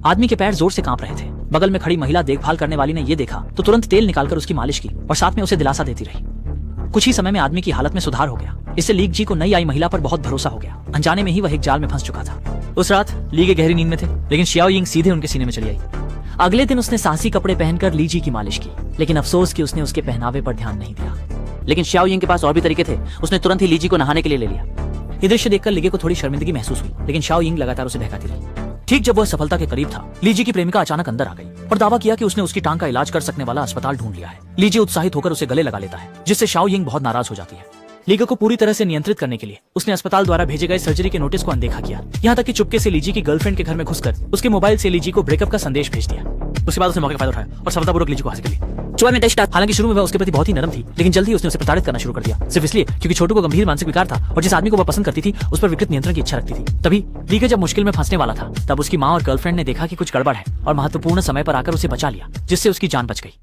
आदमी के पैर जोर से कांप रहे थे। बगल में खड़ी महिला देखभाल करने वाली ने ये देखा तो तुरंत तेल निकालकर उसकी मालिश की और साथ में उसे दिलासा देती रही। कुछ ही समय में आदमी की हालत में सुधार हो गया। इससे ली जी को नई आई महिला पर बहुत भरोसा हो गया। अनजाने में ही वह एक जाल में फंस चुका था। उस रात ली के गहरी नींद में थे, लेकिन शियाओ यिंग सीधे उनके सीने में चली आई। अगले दिन उसने साहसी कपड़े पहनकर ली जी की मालिश की, लेकिन अफसोस कि उसने उसके पहनावे पर ध्यान नहीं दिया। लेकिन शियाओ यिंग के पास और भी तरीके थे। उसने तुरंत ही ली जी को नहाने के लिए ले लिया। ये दृश्य देखकर लिगे को थोड़ी शर्मिंदगी महसूस हुई, लेकिन शियाओ यिंग लगातार उसे बहकाती रही। ठीक जब वह सफलता के करीब था, ली जी की प्रेमिका अचानक अंदर आ गई और दावा किया कि उसने उसकी टांग का इलाज कर सकने वाला अस्पताल ढूंढ लिया है। ली जी उत्साहित होकर उसे गले लगा लेता है, जिससे शियाओ यिंग बहुत नाराज हो जाती है। लीगे को पूरी तरह से नियंत्रित करने के लिए उसने अस्पताल द्वारा भेजे गए सर्जरी के नोटिस को अनदेखा किया। यहाँ तक कि चुपके से लीजी की गर्लफ्रेंड के घर में घुसकर उसके मोबाइल से लीजी को ब्रेकअप का संदेश भेज दिया। उसके बाद उसने मौके का फायदा उठाया और सफलतापूर्वक लीजी को हासिल कर लिया। हालांकि शुरू में वह उसके प्रति बहुत ही नरम थी, लेकिन जल्द ही उसने उसे प्रताड़ित करना शुरू कर दिया, सिर्फ इसलिए क्योंकि छोटू को गंभीर मानसिक विकार था और जिस आदमी को वह पसंद करती थी उस पर विकृत नियंत्रण की इच्छा रखती थी। तभी लीगे जब मुश्किल में फंसने वाला था, तब उसकी माँ और गर्लफ्रेंड ने देखा कि कुछ गड़बड़ है और महत्वपूर्ण समय पर आकर उसे बचा लिया, जिससे उसकी जान बच गई।